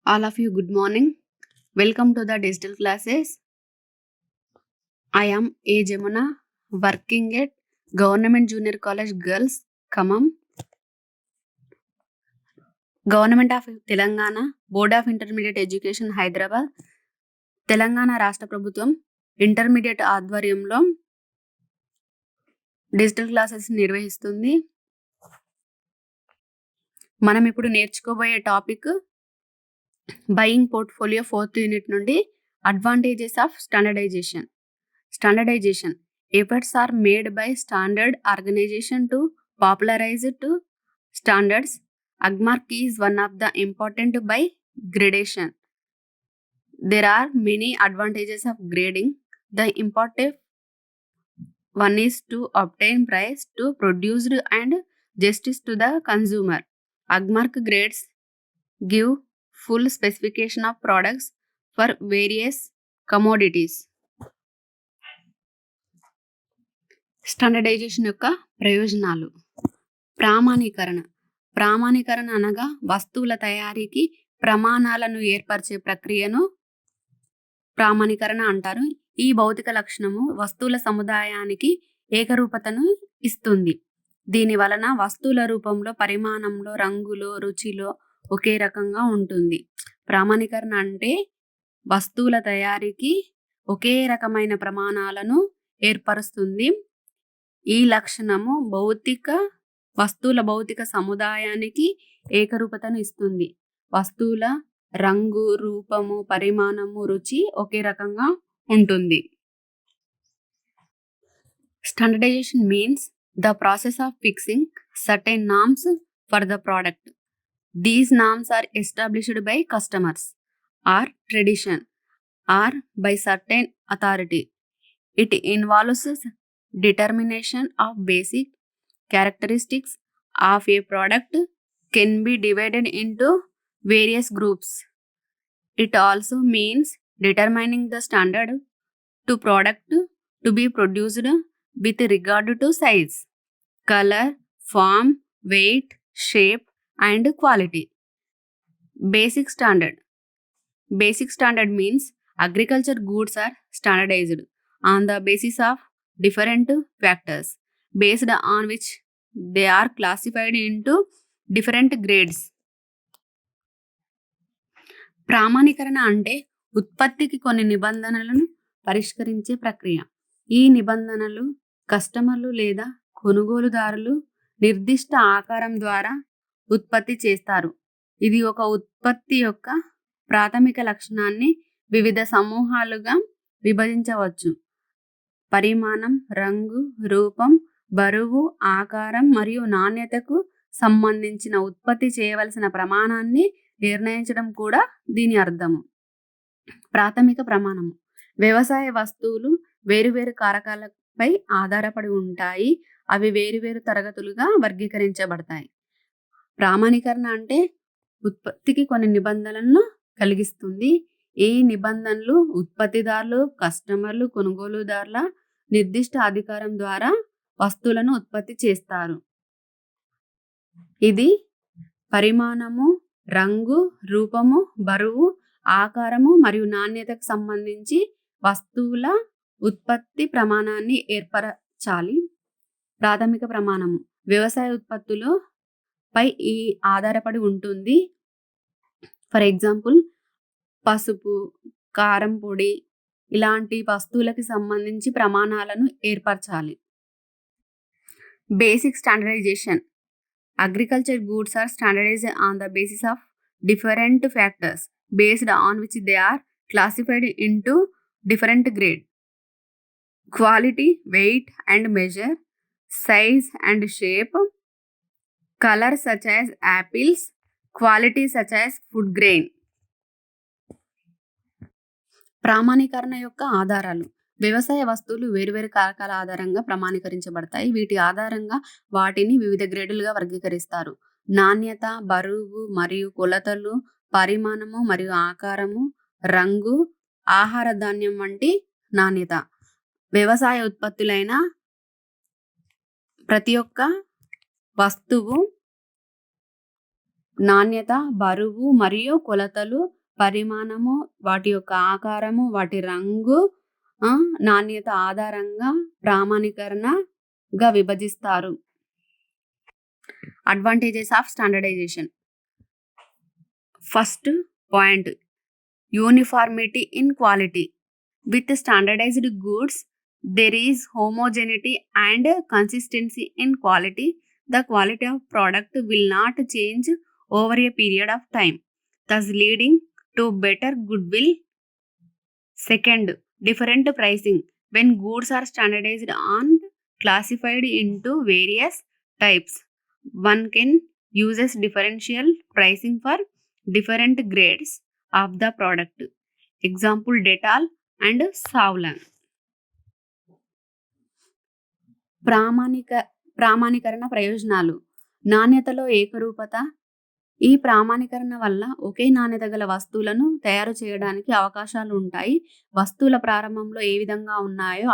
All of you, good morning. Welcome to the digital classes. I am A. Jamuna, working at Government Junior College Girls, Khammam, Government of Telangana, Board of Intermediate Education, Hyderabad, Telangana రాష్ట్ర ప్రభుత్వం intermediate ఆధ్వర్యంలో digital classes నిర్వహిస్తుంది. మనం ఇప్పుడు నేర్చుకోబోయే topic buying portfolio 4th unit నుండి advantages of standardization. Efforts are made by standard organization to popularize to standards. Agmark is one of the important by gradation. There are many advantages of grading. The important one is to obtain price to produced and justice to the consumer. Agmark grades give full specification of products for various commodities. Standardisation యొక్క ప్రయోజనాలు. ప్రామాణీకరణ అనగా వస్తువుల తయారీకి ప్రమాణాలను ఏర్పరిచే ప్రక్రియను ప్రామాణీకరణ అంటారు. ఈ భౌతిక లక్షణము వస్తువుల సముదాయానికి ఏకరూపతను ఇస్తుంది. దీని వలన వస్తువుల రూపంలో, పరిమాణంలో, రంగులో, రుచిలో ఒకే రకంగా ఉంటుంది. ప్రామాణీకరణ అంటే వస్తువుల తయారీకి ఒకే రకమైన ప్రమాణాలను ఏర్పరుస్తుంది. ఈ లక్షణము వస్తువుల భౌతిక సముదాయానికి ఏకరూపతను ఇస్తుంది. వస్తువుల రంగు, రూపము, పరిమాణము, రుచి ఒకే రకంగా ఉంటుంది. Standardisation means the process of fixing certain norms for the product. These norms are established by customers or tradition or by certain authority. It involves determination of basic characteristics of a product can be divided into various groups. It also means determining the standard to product to be produced with regard to size, color, form, weight, shape, and quality. Basic standard means agriculture goods are standardized on the basis of different factors based on which they are classified into different grades. ప్రామాణీకరణ అంటే ఉత్పత్తికి కొన్ని నిబంధనలను పరిష్కరించే ప్రక్రియ. ఈ నిబంధనలు కస్టమర్లు లేదా కొనుగోలుదారులు నిర్దిష్ట ఆకారం ద్వారా ఉత్పత్తి చేస్తారు. ఇది ఒక ఉత్పత్తి యొక్క ప్రాథమిక లక్షణాన్ని వివిధ సమూహాలుగా విభజించవచ్చు. పరిమాణం, రంగు, రూపం, బరువు, ఆకారం మరియు నాణ్యతకు సంబంధించిన ఉత్పత్తి చేయవలసిన ప్రమాణాన్ని నిర్ణయించడం కూడా దీని అర్థము. ప్రాథమిక ప్రమాణము. వ్యవసాయ వస్తువులు వేరువేరు కారకాలపై ఆధారపడి ఉంటాయి. అవి వేరువేరు తరగతులుగా వర్గీకరించబడతాయి. ప్రామాణీకరణ అంటే ఉత్పత్తికి కొన్ని నిబంధనలను కలిగిస్తుంది. ఈ నిబంధనలు ఉత్పత్తిదారులు, కస్టమర్లు, కొనుగోలుదారుల నిర్దిష్ట అధికారం ద్వారా వస్తువులను ఉత్పత్తి చేస్తారు. ఇది పరిమాణము, రంగు, రూపము, బరువు, ఆకారము మరియు నాణ్యతకు సంబంధించి వస్తువుల ఉత్పత్తి ప్రమాణాన్ని ఏర్పరచాలి. ప్రాథమిక ప్రమాణము వ్యవసాయ ఉత్పత్తులు పై ఈ ఆధారపడి ఉంటుంది. ఫర్ ఎగ్జాంపుల్ పసుపు, కారం పొడి ఇలాంటి వస్తువులకి సంబంధించి ప్రమాణాలను ఏర్పరచాలి. Basic standardization. Agriculture goods are standardized on the basis of different factors based on which they are classified into different grade. Quality, weight and measure, size and shape, color such as apples, quality such as food grain. ప్రామాణీకరణ యొక్క ఆధారాలు. వ్యవసాయ వస్తువులు వేరువేరు కారకాల ఆధారంగా ప్రమాణీకరించబడతాయి. వీటి ఆధారంగా వాటిని వివిధ గ్రేడులుగా వర్గీకరిస్తారు. నాణ్యత, బరువు మరియు కొలతలు, పరిమాణము మరియు ఆకారము, రంగు, ఆహార ధాన్యం వంటి నాణ్యత. వ్యవసాయ ఉత్పత్తులైన ప్రతి ఒక్క వస్తువు నాణ్యత, బరువు మరియు కొలతలు, పరిమాణము, వాటి యొక్క ఆకారము, వాటి రంగు, నాణ్యత ఆధారంగా ప్రామాణీకరణగా విభజిస్తారు. Advantages of standardisation. First point, uniformity in quality. With standardized goods, there is homogeneity and consistency in quality. The quality of product will not change over a period of time, thus leading to better goodwill. Second, different pricing. When goods are standardized and classified into various types, one can use differential pricing for different grades of the product. Example, Dettol and Savlon. ప్రామాణీకరణ ప్రయోజనాలు. నాణ్యతలో ఏకరూపత. ఈ ప్రామాణీకరణ వల్ల ఒకే నాణ్యత గల వస్తువులను తయారు చేయడానికి అవకాశాలు ఉంటాయి. వస్తువుల ప్రారంభంలో ఏ విధంగా ఉన్నాయో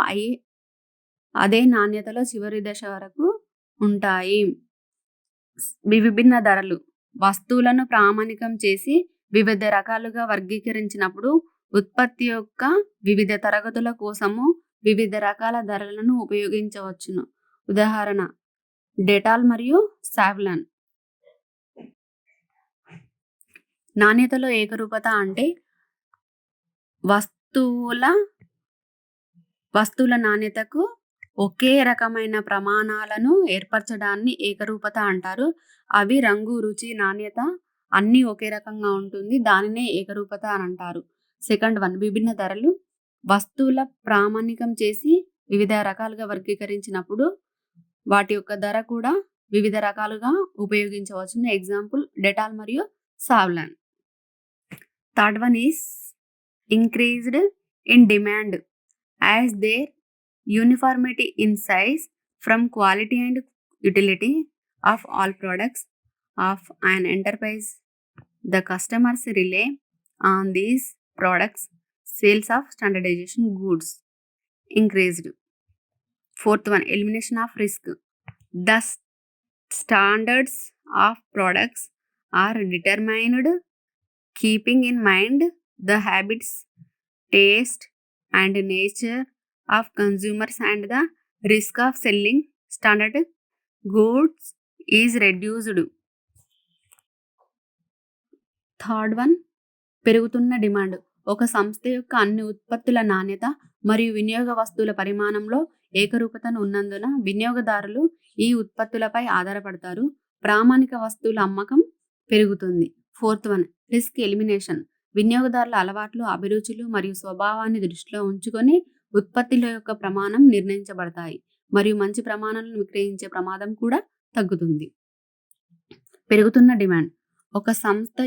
అదే నాణ్యతలో చివరి దశ వరకు ఉంటాయి. విభిన్న ధరలు. వస్తువులను ప్రామాణికం చేసి వివిధ రకాలుగా వర్గీకరించినప్పుడు ఉత్పత్తి యొక్క వివిధ తరగతుల కోసము వివిధ రకాల ధరలను ఉపయోగించవచ్చును. ఉదాహరణ, డెటాల్ మరియు సావ్లాన్. నాణ్యతలో ఏకరూపత అంటే వస్తువుల నాణ్యతకు ఒకే రకమైన ప్రమాణాలను ఏర్పరచడాన్ని ఏకరూపత అంటారు. అవి రంగు, రుచి, నాణ్యత అన్నీ ఒకే రకంగా ఉంటుంది. దానినే ఏకరూపత అని అంటారు. సెకండ్ వన్, విభిన్న ధరలు. వస్తువుల ప్రామాణికం చేసి వివిధ రకాలుగా వర్గీకరించినప్పుడు వాటి యొక్క ధర కూడా వివిధ రకాలుగా ఉపయోగించవచ్చు. ఎగ్జాంపుల్, డెటాల్ మరియు Savlon. Third one is increased in demand as there uniformity in size from quality and utility of all products of an enterprise. The customers rely on these products. Sales of standardization goods increased. Fourth one, elimination of risk. The standards of products are determined keeping in mind the habits, taste, and nature of consumers, and the risk of selling standard goods is reduced. Third one, పెరుగుతున్న demand. ఒక సంస్థ యొక్క అన్ని ఉత్పత్తుల నాణ్యత మరియు వినియోగ వస్తువుల పరిమాణంలో ఏకరూపతను ఉన్నందున వినియోగదారులు ఈ ఉత్పత్తులపై ఆధారపడతారు. ప్రామాణిక వస్తువుల అమ్మకం పెరుగుతుంది. Fourth one, risk elimination. వినియోగదారుల అలవాట్లు, అభిరుచులు మరియు స్వభావాన్ని దృష్టిలో ఉంచుకొని ఉత్పత్తుల యొక్క ప్రమాణం నిర్ణయించబడతాయి మరియు మంచి ప్రమాణాలను విక్రయించే ప్రమాదం కూడా తగ్గుతుంది. పెరుగుతున్న డిమాండ్. ఒక సంస్థ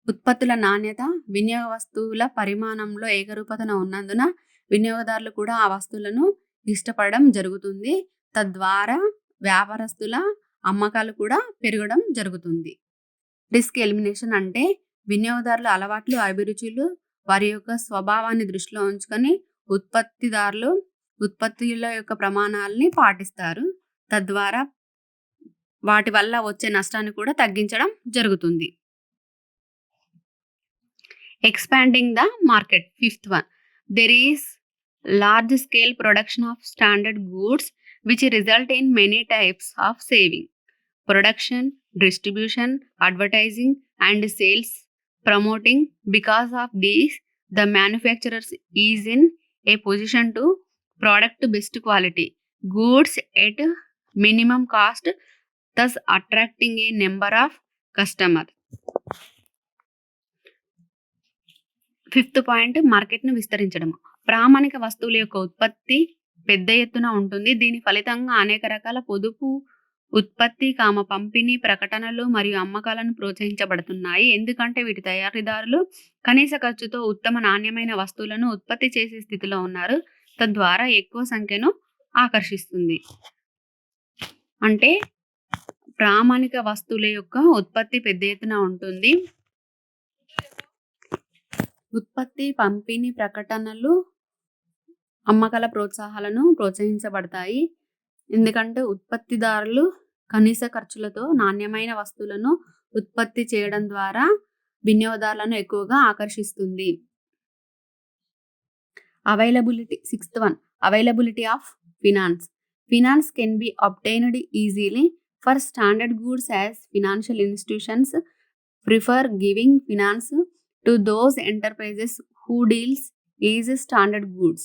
ఉత్పత్తుల నాణ్యత, వినియోగ వస్తువుల పరిమాణంలో ఏకరూపతన ఉన్నందున వినియోగదారులు కూడా ఆ వస్తువులను ఇష్టపడడం జరుగుతుంది. తద్వారా వ్యాపారస్తుల అమ్మకాలు కూడా పెరగడం జరుగుతుంది. రిస్క్ ఎలిమినేషన్ అంటే వినియోగదారుల అలవాట్లు, అభిరుచులు, వారి యొక్క స్వభావాన్ని దృష్టిలో ఉంచుకొని ఉత్పత్తిదారులు ఉత్పత్తుల యొక్క ప్రమాణాలని పాటిస్తారు. తద్వారా వాటి వల్ల వచ్చే నష్టాన్ని కూడా తగ్గించడం జరుగుతుంది. Expanding the market. Fifth one, there is large scale production of standard goods which result in many types of saving, production, distribution, advertising, and sales promoting. Because of these, the manufacturers is in a position to product best quality goods at minimum cost, thus attracting a number of customers. Fifth point, మార్కెట్ను విస్తరించడం. ప్రామాణిక వస్తువుల యొక్క ఉత్పత్తి పెద్ద ఎత్తున ఉంటుంది. దీని ఫలితంగా అనేక రకాల పొదుపు, ఉత్పత్తి, పంపిణీ, ప్రకటనలు మరియు అమ్మకాలను ప్రోత్సహించబడుతున్నాయి. ఎందుకంటే వీటి తయారీదారులు కనీస ఖర్చుతో ఉత్తమ నాణ్యమైన వస్తువులను ఉత్పత్తి చేసే స్థితిలో ఉన్నారు. తద్వారా ఎక్కువ సంఖ్యను ఆకర్షిస్తుంది. అంటే ప్రామాణిక వస్తువుల యొక్క ఉత్పత్తి పెద్ద ఎత్తున ఉంటుంది. ఉత్పత్తి, పంపిణీ, ప్రకటనలు, అమ్మకాల ప్రోత్సాహాలను ప్రోత్సహించబడతాయి. ఎందుకంటే ఉత్పత్తిదారులు కనీస ఖర్చులతో నాణ్యమైన వస్తువులను ఉత్పత్తి చేయడం ద్వారా వినియోగదారులను ఎక్కువగా ఆకర్షిస్తుంది. Sixth one, availability of finance. Finance can be obtained easily for standard goods as financial institutions prefer giving finance to those enterprises who deals is standard goods.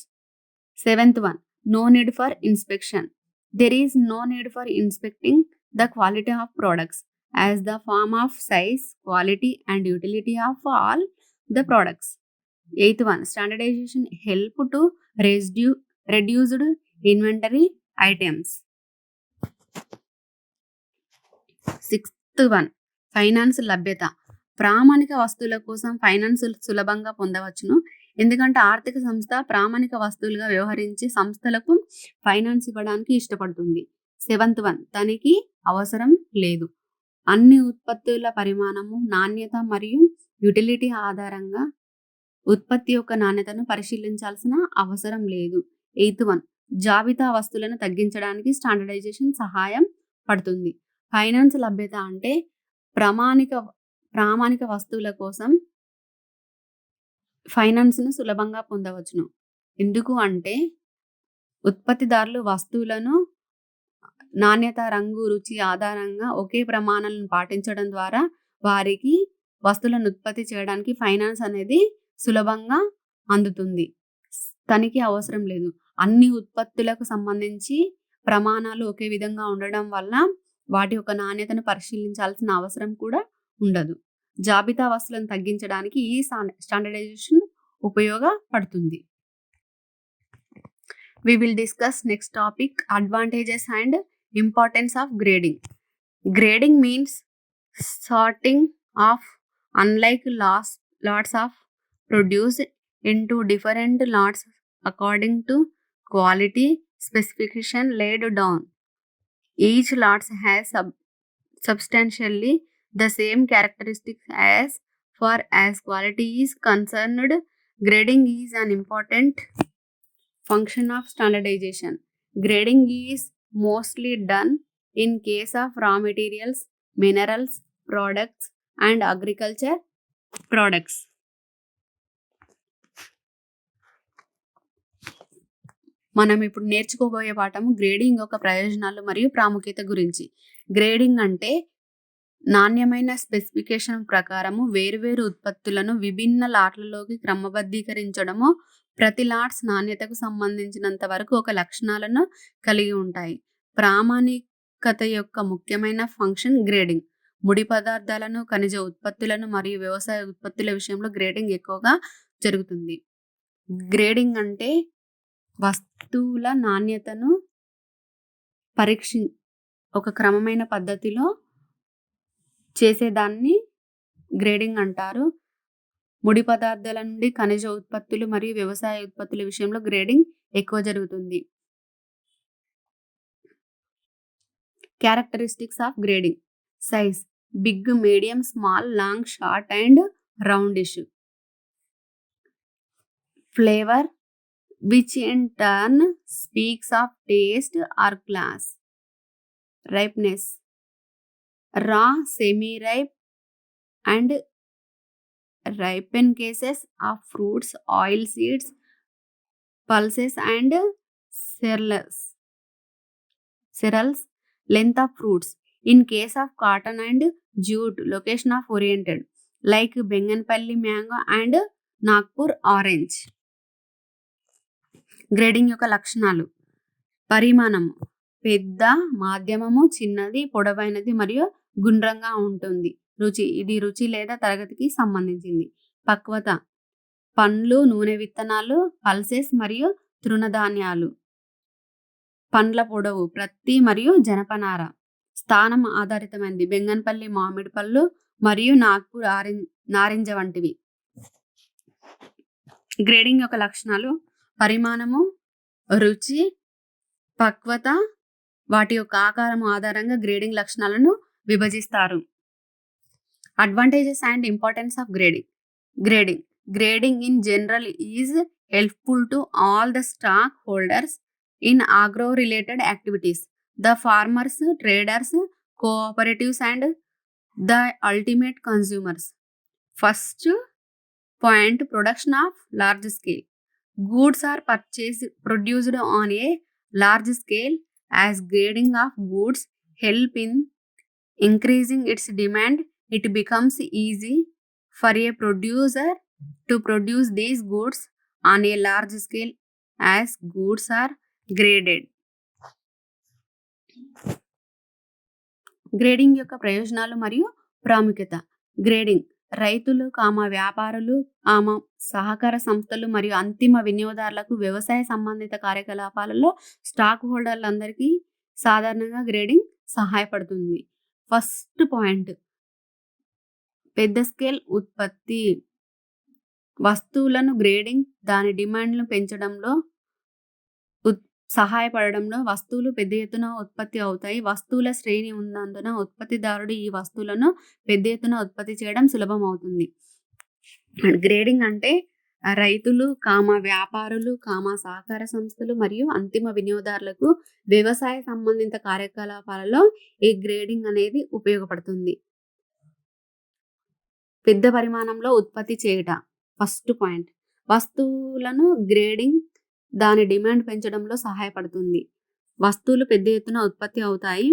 Seventh one, no need for inspection. There is no need for inspecting the quality of products as the form of size, quality and utility of all the products. Eighth one, standardization help to reduced inventory items. Sixth one, finance లభ్యత. ప్రామాణిక వస్తువుల కోసం finance సులభంగా పొందవచ్చును, ఎందుకంటే ఆర్థిక సంస్థ ప్రామాణిక వస్తువులుగా వ్యవహరించే సంస్థలకు ఫైనాన్స్ ఇవ్వడానికి ఇష్టపడుతుంది. సెవెంత్ వన్, తనిఖీ అవసరం లేదు. అన్ని ఉత్పత్తుల పరిమాణము, నాణ్యత మరియు యుటిలిటీ ఆధారంగా ఉత్పత్తి యొక్క నాణ్యతను పరిశీలించాల్సిన అవసరం లేదు. ఎయిత్ వన్, జాబితా వస్తువులను తగ్గించడానికి స్టాండర్డైజేషన్ సహాయం పడుతుంది. ఫైనాన్స్ లభ్యత అంటే ప్రామాణిక వస్తువుల కోసం ఫైనాన్స్ను సులభంగా పొందవచ్చును, ఎందుకు అంటే ఉత్పత్తిదారులు వస్తువులను నాణ్యత, రంగు, రుచి ఆధారంగా ఒకే ప్రమాణాలను పాటించడం ద్వారా వారికి వస్తువులను ఉత్పత్తి చేయడానికి ఫైనాన్స్ అనేది సులభంగా అందుతుంది. తనిఖీ అవసరం లేదు. అన్ని ఉత్పత్తులకు సంబంధించి ప్రమాణాలు ఒకే విధంగా ఉండడం వల్ల వాటి యొక్క నాణ్యతను పరిశీలించాల్సిన అవసరం కూడా ఉండదు. జాబితా వస్తువులను తగ్గించడానికి ఈ స్టాండర్డైజేషన్ ఉపయోగపడుతుంది. We will discuss next topic, advantages and importance of grading. Grading means sorting of unlike lots of produce into different lots according to quality specification laid down. Each lot has substantially the same characteristics as far as quality is concerned. Grading is an important function of standardization. Grading is mostly done in case of raw materials, minerals, products and agriculture products. మనం ఇప్పుడు నేర్చుకోబోయే పాఠము grading యొక్క ప్రయోజనాలు మరియు ప్రాముఖ్యత గురించి. Grading అంటే నాణ్యమైన స్పెసిఫికేషన్ ప్రకారము వేరువేరు ఉత్పత్తులను విభిన్న లాట్లలోకి క్రమబద్ధీకరించడము. ప్రతి లాట్స్ నాణ్యతకు సంబంధించినంత వరకు ఒక లక్షణాలను కలిగి ఉంటాయి. ప్రామాణికత యొక్క ముఖ్యమైన ఫంక్షన్ గ్రేడింగ్. ముడి పదార్థాలను, ఖనిజ ఉత్పత్తులను మరియు వ్యవసాయ ఉత్పత్తుల విషయంలో గ్రేడింగ్ ఎక్కువగా జరుగుతుంది. గ్రేడింగ్ అంటే వస్తువుల నాణ్యతను ఒక క్రమమైన పద్ధతిలో చేసేదాన్ని గ్రేడింగ్ అంటారు. ముడి పదార్థాల నుండి ఖనిజ ఉత్పత్తులు మరియు వ్యవసాయ ఉత్పత్తుల విషయంలో గ్రేడింగ్ ఎక్కువ జరుగుతుంది. Characteristics of grading. Size: big, medium, small, long, short and roundish. Flavour, which in turn speaks of taste or class. Ripeness: raw, semi-ripe and ripened cases of fruits, oil seeds, pulses and cereals. Length of fruits: in case of cotton and jute, location of oriented like Benganpalli mango and Nagpur orange. Grading యొక్క లక్షణాలు. పరిమాణము: పెద్ద, మాధ్యమము, చిన్నది, పొడవైనది మరియు గుండ్రంగా ఉంటుంది. రుచి: ఇది రుచి లేదా తరగతికి సంబంధించింది. పక్వత: పండ్లు, నూనె విత్తనాలు, పల్సెస్ మరియు తృణధాన్యాలు. పండ్ల పొడవు: ప్రత్తి మరియు జనపనార. స్థానం ఆధారితమైనది: బెంగన్పల్లి మామిడి పళ్ళు మరియు నాగ్పూర్ నారింజ వంటివి. గ్రేడింగ్ యొక్క లక్షణాలు: పరిమాణము, రుచి, పక్వత, వాటి యొక్క ఆకారం ఆధారంగా గ్రేడింగ్ లక్షణాలను విభజిస్తారు. Advantages and importance of grading. Grading in general is helpful to all the stockholders in agro-related activities. the farmers, traders, cooperatives, and the ultimate consumers. First point, production of large scale. Goods are produced on a large scale as grading of goods help in increasing its demand. It becomes easy for a producer to produce these goods on a large scale as goods are graded. Grading యొక్క ప్రయోజనాలు మరియు ప్రాముఖ్యత. Grading రైతులు, వ్యాపారులు, సహకార సంస్థలు మరియు అంతిమ వినియోగదారులకు వ్యవసాయ సంబంధిత కార్యకలాపాలలో స్టాక్ హోల్డర్లందరికీ సాధారణంగా గ్రేడింగ్ సహాయపడుతుంది. ఫస్ట్ పాయింట్, పెద్ద స్కేల్ ఉత్పత్తి. వస్తువులను గ్రేడింగ్ దాని డిమాండ్ను పెంచడంలో సహాయపడడంలో వస్తువులు పెద్ద ఎత్తున ఉత్పత్తి అవుతాయి. వస్తువుల శ్రేణి ఉన్నందున ఉత్పత్తిదారుడు ఈ వస్తువులను పెద్ద ఎత్తున ఉత్పత్తి చేయడం సులభం అవుతుంది. గ్రేడింగ్ అంటే రైతులు, వ్యాపారులు, సహకార సంస్థలు మరియు అంతిమ వినియోగదారులకు వ్యవసాయ సంబంధిత కార్యకలాపాలలో ఈ గ్రేడింగ్ అనేది ఉపయోగపడుతుంది. పెద్ద పరిమాణంలో ఉత్పత్తి చేయట. ఫస్ట్ పాయింట్, వస్తువులను గ్రేడింగ్ దాని డిమాండ్ పెంచడంలో సహాయపడుతుంది. వస్తువులు పెద్ద ఎత్తున ఉత్పత్తి అవుతాయి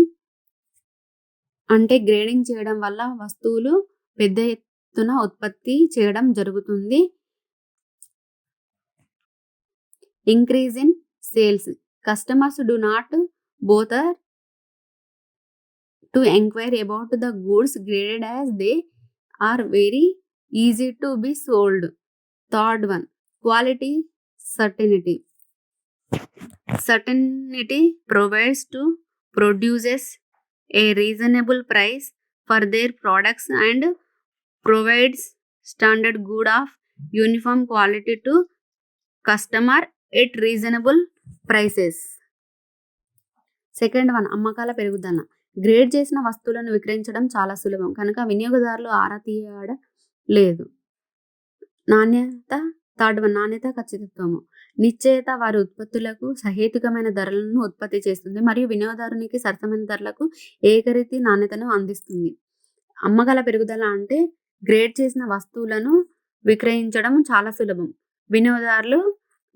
అంటే గ్రేడింగ్ చేయడం వల్ల వస్తువులు పెద్ద ఎత్తున ఉత్పత్తి చేయడం జరుగుతుంది. Increase in sales. Customers do not bother to enquire about the goods graded as they are very easy to be sold. Third one, quality certainty. Certainty provides to producers a reasonable price for their products and provides standard good of uniform quality to customer at reasonable prices. Second one, అమ్మకాల పెరుగుదల. Grade చేసిన వస్తువులను విక్రయించడం చాలా సులభం కనుక వినియోగదారులు ఆరా తీయడం లేదు. నాణ్యత. థర్డ్ వన్, నాణ్యత, ఖచ్చితత్వము. నిశ్చయత వారి ఉత్పత్తులకు సహేతుకమైన ధరలను ఉత్పత్తి చేస్తుంది మరియు వినియోగదారునికి సరసమైన ధరలకు ఏకరీతి నాణ్యతను అందిస్తుంది. అమ్మకాల పెరుగుదల అంటే గ్రేడ్ చేసిన వస్తువులను విక్రయించడం చాలా సులభం. వినియోగదారులు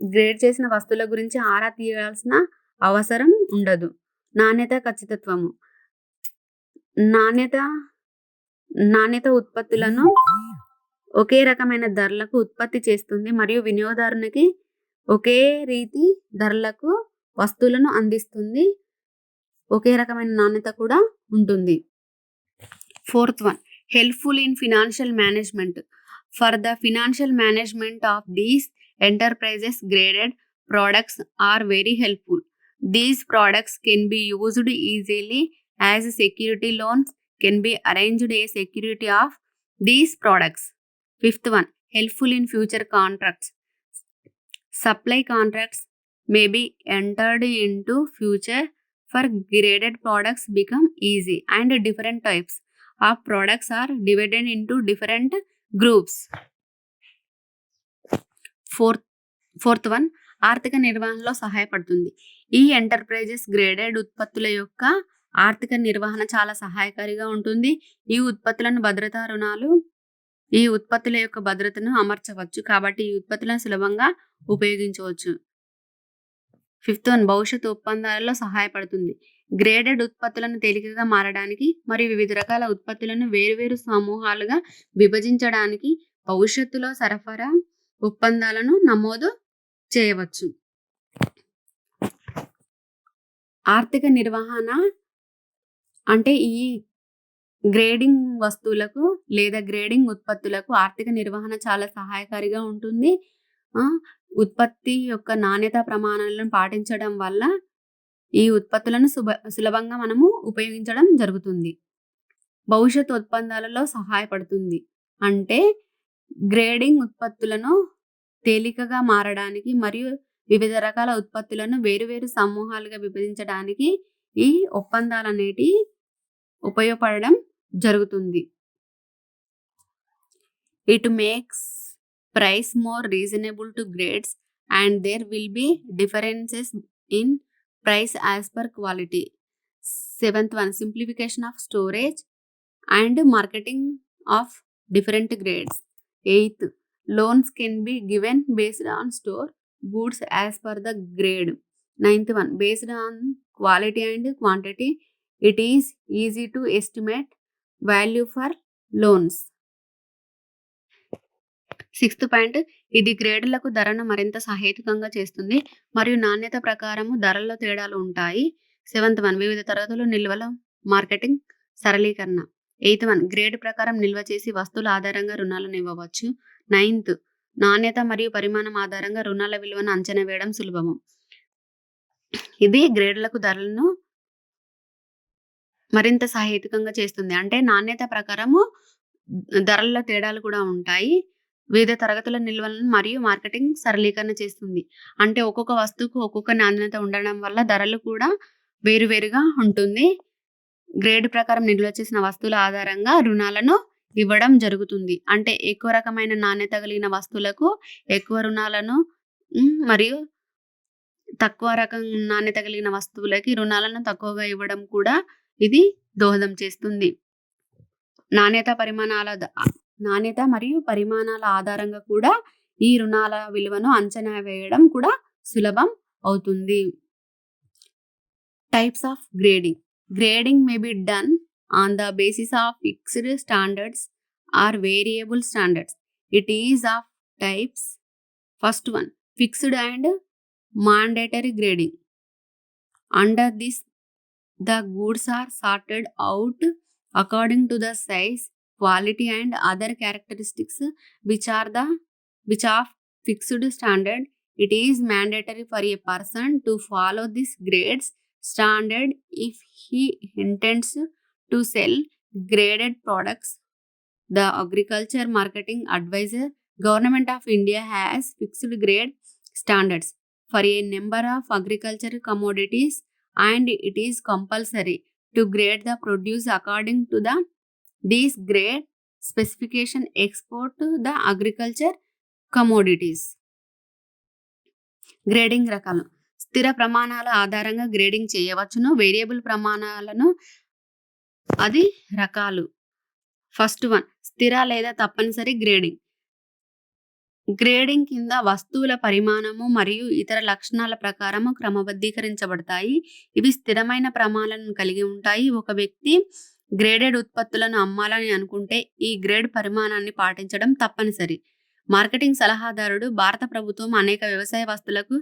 గ్రేడ్ చేసిన వస్తువుల గురించి ఆరా తీయాల్సిన అవసరం ఉండదు. నాణ్యత, ఖచ్చితత్వము. నాణ్యత ఉత్పత్తులను ఒకే రకమైన ధరలకు ఉత్పత్తి చేస్తుంది మరియు వినియోగదారునికి ఒకే రీతి ధరలకు వస్తువులను అందిస్తుంది. ఒకే రకమైన నాణ్యత కూడా ఉంటుంది. Fourth one, helpful in financial management. For the financial management of these enterprises graded products are very helpful. These products can be used easily as security loans can be arranged as security of these products. Fifth one, helpful in future contracts. Supply contracts may be entered into future for graded products become easy and different types of products are divided into different groups. Fourth one, ఆర్థిక నిర్వహణలో సహాయపడుతుంది. ఈ enterprises graded ఉత్పత్తుల యొక్క ఆర్థిక నిర్వహణ చాలా సహాయకారిగా ఉంటుంది. ఈ ఉత్పత్తుల యొక్క భద్రతను అమర్చవచ్చు కాబట్టి ఈ ఉత్పత్తులను సులభంగా ఉపయోగించవచ్చు. ఫిఫ్త్ వన్, భవిష్యత్తు ఒప్పందాలలో సహాయపడుతుంది. గ్రేడెడ్ ఉత్పత్తులను తేలికగా మారడానికి మరియు వివిధ రకాల ఉత్పత్తులను వేరువేరు సమూహాలుగా విభజించడానికి భవిష్యత్తులో సరఫరా ఒప్పందాలను నమోదు చేయవచ్చు. ఆర్థిక నిర్వహణ అంటే ఈ గ్రేడింగ్ వస్తువులకు లేదా గ్రేడింగ్ ఉత్పత్తులకు ఆర్థిక నిర్వహణ చాలా సహాయకారిగా ఉంటుంది. ఉత్పత్తి యొక్క నాణ్యత ప్రమాణాలను పాటించడం వల్ల ఈ ఉత్పత్తులను సులభంగా మనము ఉపయోగించడం జరుగుతుంది. భవిష్యత్ ఒప్పందాలలో సహాయపడుతుంది అంటే గ్రేడింగ్ ఉత్పత్తులను తేలికగా మారడానికి మరియు వివిధ రకాల ఉత్పత్తులను వేరువేరు సమూహాలుగా విభజించడానికి ఈ ఒప్పందాలు అనేటి ఉపయోగపడడం జరుగుతుంది. It makes price more reasonable to grades and there will be differences in price as per quality. Seventh one, simplification of storage and marketing of different grades. Eighth, loans can be given based on store goods as per the grade. Ninth one, based on quality and quantity, it is easy to estimate value for loans. Sixth point, ఇది గ్రేడ్లకు ధరను మరింత సహేతుకంగా చేస్తుంది మరియు నాణ్యత ప్రకారము ధరల్లో తేడాలు ఉంటాయి. సెవెంత్ వన్, వివిధ తరగతులు నిల్వల మార్కెటింగ్ సరళీకరణ. ఎయిత్ వన్, గ్రేడ్ ప్రకారం నిల్వ చేసి వస్తువుల ఆధారంగా రుణాలను ఇవ్వవచ్చు. నైన్త్, నాణ్యత మరియు పరిమాణం ఆధారంగా రుణాల విలువను అంచనా వేయడం సులభము. ఇది గ్రేడ్లకు ధరలను మరింత సహేతుకంగా చేస్తుంది. అంటే నాణ్యత ప్రకారము ధరల్లో తేడాలు కూడా ఉంటాయి. వివిధ తరగతుల నిల్వలను మరియు మార్కెటింగ్ సరళీకరణ చేస్తుంది. అంటే ఒక్కొక్క వస్తువుకు ఒక్కొక్క నాణ్యత ఉండడం వల్ల ధరలు కూడా వేరువేరుగా ఉంటుంది. గ్రేడ్ ప్రకారం నిల్వ చేసిన వస్తువుల ఆధారంగా రుణాలను ఇవ్వడం జరుగుతుంది. అంటే ఎక్కువ రకమైన నాణ్యత కలిగిన వస్తువులకు ఎక్కువ రుణాలను, మరియు తక్కువ రకం నాణ్యత కలిగిన వస్తువులకి రుణాలను తక్కువగా ఇవ్వడం కూడా ఇది దోహదం చేస్తుంది. నాణ్యత మరియు పరిమాణాల ఆధారంగా కూడా ఈ రుణాల విలువను అంచనా వేయడం కూడా సులభం అవుతుంది. Types of grading. Grading may be done on the basis of fixed standards or variable standards. It is of types. First one, fixed and mandatory grading. Under this, the goods are sorted out according to the size, quality and other characteristics which of fixed standard. It is mandatory for a person to follow this grades standard if he intends to sell graded products. The Agriculture Marketing Advisor, Government of India has fixed grade standards for a number of agriculture commodities, and it is compulsory to grade the produce according to these grade specification export to the agriculture commodities. Grading రకాలు. స్థిర ప్రమాణాల ఆధారంగా grading చేయవచ్చును. Variable ప్రమాణాలను అది రకాలు. First one, స్థిర లేదా తప్పనిసరి గ్రేడింగ్. గ్రేడింగ్ కింద వస్తువుల పరిమాణము మరియు ఇతర లక్షణాల ప్రకారము క్రమబద్ధీకరించబడతాయి. ఇవి స్థిరమైన ప్రమాణాలను కలిగి ఉంటాయి. ఒక వ్యక్తి గ్రేడెడ్ ఉత్పత్తులను అమ్మాలని అనుకుంటే ఈ గ్రేడ్ పరిమాణాన్ని పాటించడం తప్పనిసరి. మార్కెటింగ్ సలహాదారుడు. భారత ప్రభుత్వం అనేక వ్యవసాయ వస్తువులకు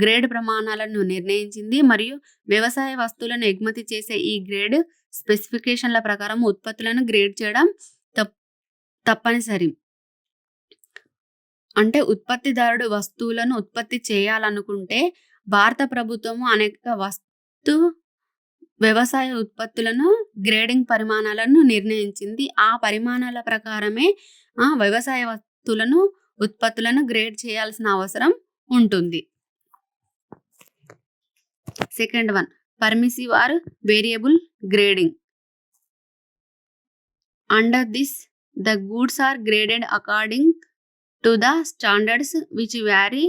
గ్రేడ్ ప్రమాణాలను నిర్ణయించింది మరియు వ్యవసాయ వస్తువులను ఎగుమతి చేసే ఈ గ్రేడ్ స్పెసిఫికేషన్ల ప్రకారం ఉత్పత్తులను గ్రేడ్ చేయడం తప్పనిసరి. అంటే ఉత్పత్తిదారుడు వస్తువులను ఉత్పత్తి చేయాలనుకుంటే భారత ప్రభుత్వము అనేక వ్యవసాయ ఉత్పత్తులను గ్రేడింగ్ పరిమాణాలను నిర్ణయించింది. ఆ పరిమాణాల ప్రకారమే వ్యవసాయ ఉత్పత్తులను గ్రేడ్ చేయాల్సిన అవసరం ఉంటుంది. Second one, permissive or variable grading. Under this, the goods are graded according to the standards which vary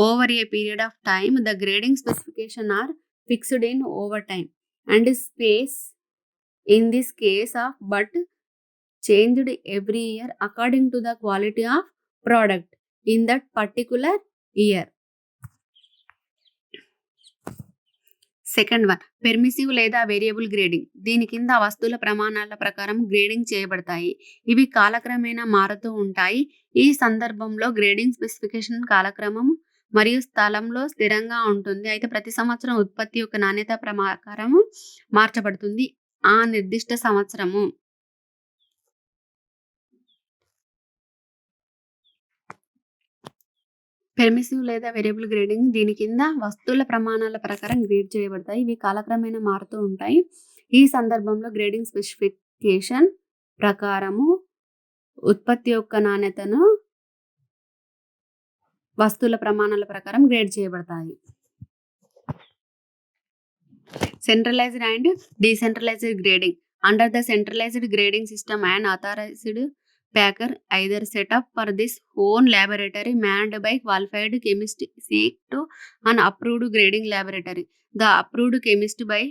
over a period of time. The grading specification are fixed in over time and space in this case of but changed every year according to the quality of product in that particular year. Second one, permissive లేదా variable grading. దీని కింద వస్తువుల ప్రమాణాల ప్రకారం grading చేయబడతాయి. ఇవి కాలక్రమేణా మారుతూ ఉంటాయి. ఈ సందర్భంలో గ్రేడింగ్ స్పెసిఫికేషన్ కాలక్రమం మరియు స్థలంలో స్థిరంగా ఉంటుంది. అయితే ప్రతి సంవత్సరం ఉత్పత్తి యొక్క నాణ్యత ప్రకారము మార్చబడుతుంది ఆ నిర్దిష్ట సంవత్సరము. పెర్మిసివ్ లేదా వేరియబుల్ గ్రేడింగ్. దీని కింద వస్తువుల ప్రమాణాల ప్రకారం గ్రేడ్ చేయబడతాయి. ఇవి కాలక్రమేణా మారుతూ ఉంటాయి. ఈ సందర్భంలో గ్రేడింగ్ స్పెసిఫికేషన్ ప్రకారము ఉత్పత్తి యొక్క నాణ్యతను వస్తువుల ప్రమాణాల ప్రకారం గ్రేడ్ చేయబడతాయి. Centralised and decentralised grading. Under the centralised grading system and authorized packer either set up for this own laboratory manned by qualified chemist seek to an approved grading laboratory. The approved chemist by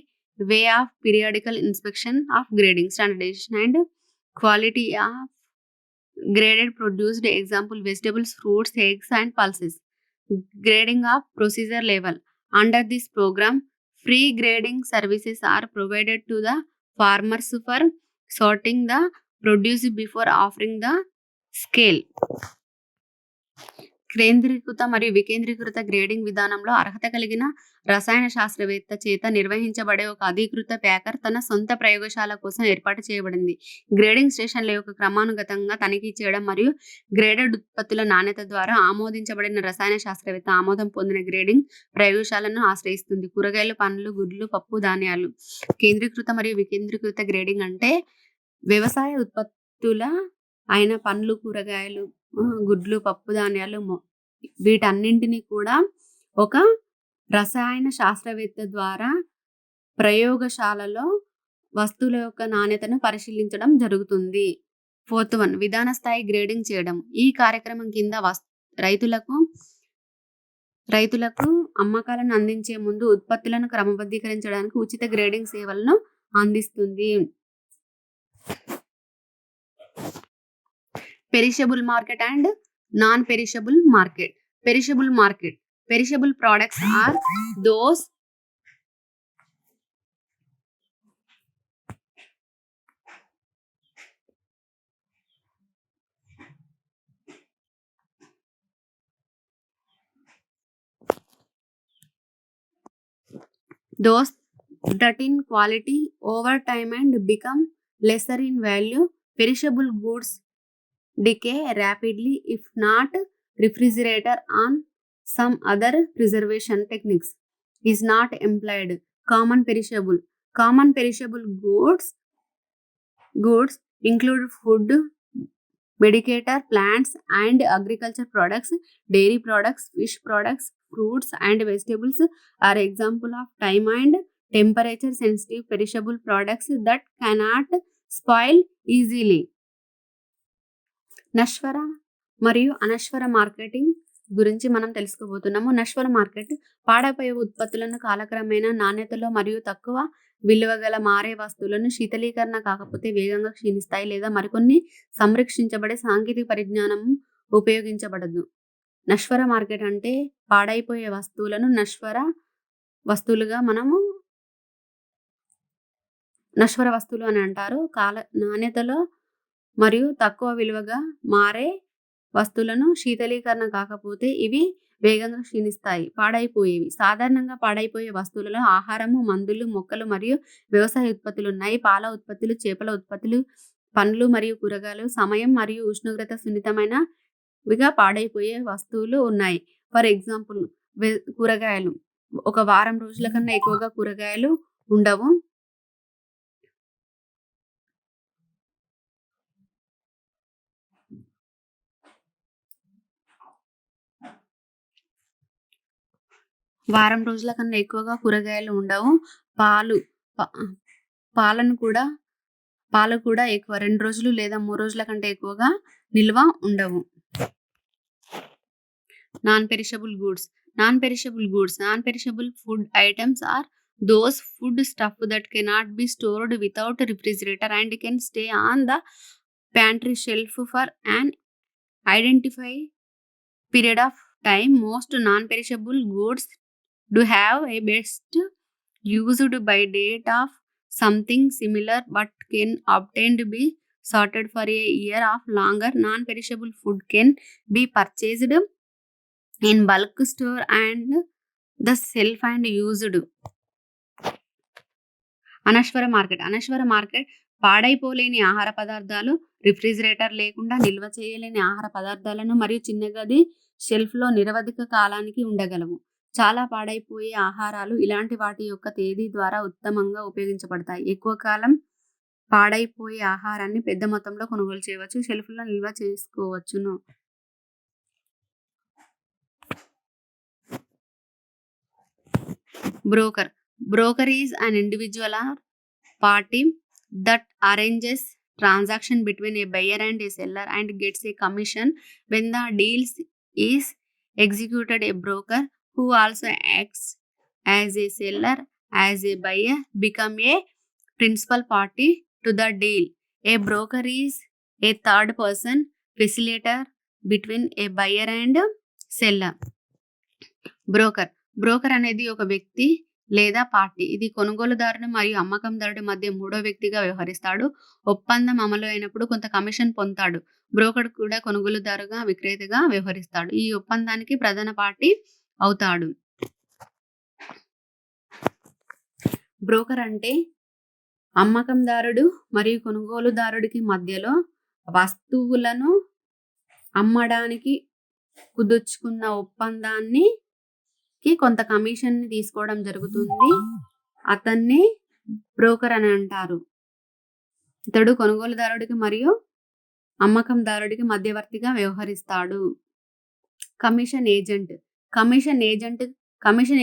way of periodical inspection of grading, standardization and quality of graded produced, example vegetables, fruits, eggs and pulses. Grading of procedure level. Under this program, free grading services are provided to the farmers for sorting the produce before offering the scale. కేంద్రీకృత మరియు వికేంద్రీకృత grading విధానంలో అర్హత కలిగిన రసాయన శాస్త్రవేత్త చేత నిర్వహించబడే ఒక అధీకృత ప్యాకర్ తన సొంత ప్రయోగశాల కోసం ఏర్పాటు చేయబడింది. గ్రేడింగ్ స్టేషన్ల యొక్క క్రమానుగతంగా తనిఖీ చేయడం మరియు గ్రేడెడ్ ఉత్పత్తుల నాణ్యత ద్వారా ఆమోదించబడిన రసాయన శాస్త్రవేత్త ఆమోదం పొందిన గ్రేడింగ్ ప్రయోగశాలను ఆశ్రయిస్తుంది. కూరగాయలు, పండ్లు, గుడ్లు, పప్పు ధాన్యాలు. కేంద్రీకృత మరియు వికేంద్రీకృత గ్రేడింగ్ అంటే వ్యవసాయ ఉత్పత్తుల అయిన పండ్లు, కూరగాయలు, గుడ్లు, పప్పు ధాన్యాలు వీటన్నింటినీ కూడా ఒక రసాయన శాస్త్రవేత్త ద్వారా ప్రయోగశాలలో వస్తువుల యొక్క నాణ్యతను పరిశీలించడం జరుగుతుంది. 4th వన్, విధాన స్థాయి గ్రేడింగ్ చేయడం. ఈ కార్యక్రమం కింద రైతులకు అమ్మకాలను అందించే ముందు ఉత్పత్తులను క్రమబద్ధీకరించడానికి ఉచిత గ్రేడింగ్ సేవలను అందిస్తుంది. Perishable market and non-perishable market. Perishable market. Perishable products are those that in quality over time and become lesser in value. Perishable goods decay rapidly if not refrigerator on some other preservation techniques is not employed. Common perishable goods include food, medicator, plants and agriculture products, dairy products, fish products, fruits and vegetables are example of time and temperature sensitive perishable products that cannot spoil easily. నశ్వర మరియు Anaswara marketing గురించి మనం తెలుసుకోబోతున్నాము. నశ్వర market పాడైపోయే ఉత్పత్తులను కాలక్రమేణా నాణ్యతలో మరియు తక్కువ విలువ గల మారే వస్తువులను శీతలీకరణ కాకపోతే వేగంగా క్షీణిస్తాయి లేదా మరికొన్ని సంరక్షించబడే సాంకేతిక పరిజ్ఞానం ఉపయోగించబడదు. నశ్వర మార్కెట్ అంటే పాడైపోయే వస్తువులను నశ్వర వస్తువులు అని అంటారు. నాణ్యతలో మరియు తక్కువ విలువగా మారే వస్తువులను శీతలీకరణ కాకపోతే ఇవి వేగంగా క్షీణిస్తాయి. పాడైపోయేవి. సాధారణంగా పాడైపోయే వస్తువులలో ఆహారము, మందులు, మొక్కలు మరియు వ్యవసాయ ఉత్పత్తులు ఉన్నాయి. పాల ఉత్పత్తులు, చేపల ఉత్పత్తులు, పండ్లు మరియు కూరగాయలు, సమయం మరియు ఉష్ణోగ్రత సున్నితమైనవిగా పాడైపోయే వస్తువులు ఉన్నాయి. ఫర్ ఎగ్జాంపుల్ కూరగాయలు. ఒక వారం రోజుల కన్నా ఎక్కువగా కూరగాయలు ఉండవు. వారం రోజుల కన్నా ఎక్కువగా కూరగాయలు ఉండవు. పాలు కూడా ఎక్కువ 2 రోజులు లేదా 3 రోజుల కంటే ఎక్కువగా నిల్వ ఉండవు. Non perishable food items are those food stuff that cannot be stored without refrigerator and can stay on the pantry shelf for an identified period of time. Most non-perishable goods do have a best used by date of something similar but can obtained be sorted for a year or longer. Non-perishable food can be purchased in bulk store and the shelf and used. అనశ్వర market పాడైపోలేని ఆహార పదార్థాలు, refrigerator లేకుండా నిల్వ చేయలేని ఆహార పదార్థాలను మరియు చిన్న గది షెల్ఫ్లో నిరవధిక కాలానికి ఉండగలవు. చాలా పాడైపోయే ఆహారాలు ఇలాంటి వాటి యొక్క తేదీ ద్వారా ఉత్తమంగా ఉపయోగించబడతాయి. ఎక్కువ కాలం పాడైపోయే ఆహారాన్ని పెద్ద మొత్తంలో కొనుగోలు చేయవచ్చు, షెల్ఫ్లో నిల్వ చేసుకోవచ్చును. Broker is an individual or party that arranges transaction between a buyer and a seller and gets a commission when the deal is executed. A broker who also acts as a seller as a buyer become a principal party to the deal. A broker is a third person facilitator between a buyer and seller. Broker అనేది ఒక వ్యక్తి లేదా party. ఇది కొనుగోలుదారుడు మరియు అమ్మకందారుడి మధ్య మూడో వ్యక్తిగా వ్యవహరిస్తాడు. ఒప్పందం అమలు అయినప్పుడు కొంత కమిషన్ పొందుతాడు. బ్రోకర్ కూడా కొనుగోలుదారుగా విక్రేతగా వ్యవహరిస్తాడు. ఈ ఒప్పందానికి ప్రధాన పార్టీ అవుతాడు. బ్రోకర్ అంటే అమ్మకందారుడు మరియు కొనుగోలుదారుడికి మధ్యలో వస్తువులను అమ్మడానికి కుదుర్చుకున్న ఒప్పందాన్ని కొంత కమిషన్ ని తీసుకోవడం జరుగుతుంది. అతన్ని బ్రోకర్ అని అంటారు. ఇతడు కొనుగోలుదారుడికి మరియు అమ్మకందారుడికి మధ్యవర్తిగా వ్యవహరిస్తాడు. Commission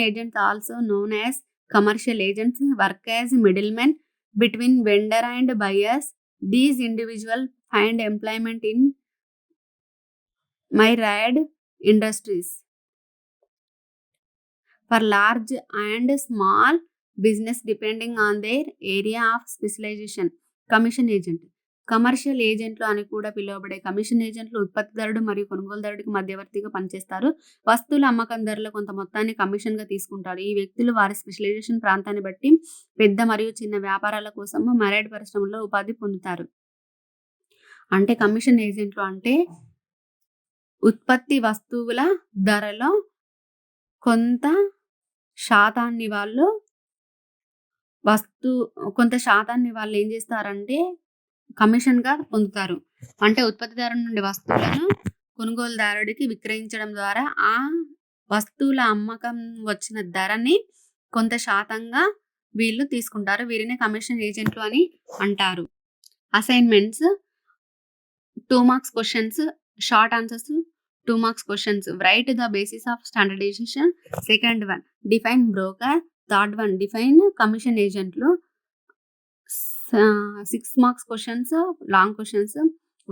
agent also known as commercial agents work as middle men between vendor and buyers. These individuals find employment in myriad industries. For large and small business depending on their area of specialization. Commission agent commercial ఏజెంట్లు అని కూడా పిలువబడే commission ఏజెంట్లు ఉత్పత్తిదారుడు మరియు కొనుగోలుదారుడికి మధ్యవర్తిగా పనిచేస్తారు. వస్తువుల అమ్మకం ధరలో కొంత మొత్తాన్ని కమిషన్గా తీసుకుంటారు. ఈ వ్యక్తులు వారి స్పెషలైజేషన్ ప్రాంతాన్ని బట్టి పెద్ద మరియు చిన్న వ్యాపారాల కోసం మరైడ్ పరిశ్రమలో ఉపాధి పొందుతారు. అంటే కమిషన్ ఏజెంట్లు అంటే ఉత్పత్తి వస్తువుల ధరలో కొంత శాతాన్ని వాళ్ళు ఏం చేస్తారంటే కమిషన్గా పొందుతారు. అంటే ఉత్పత్తిదారు నుండి వస్తువులను కొనుగోలుదారుడికి విక్రయించడం ద్వారా ఆ వస్తువుల అమ్మకం వచ్చిన ధరని కొంత శాతంగా వీళ్ళు తీసుకుంటారు. వీరిని కమిషన్ ఏజెంట్లు అని అంటారు. Assignments 2 marks questions, short answers 2 marks questions. Write the basis of standardisation. Second one define broker. Third one define commission ఏజెంట్లు. 6 marks questions, long questions.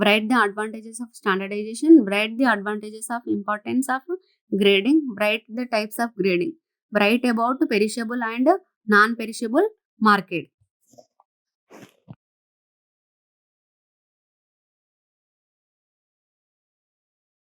Write the advantages of standardisation. Write the advantages of importance of grading. Write the types of grading. Write about perishable and non perishable market.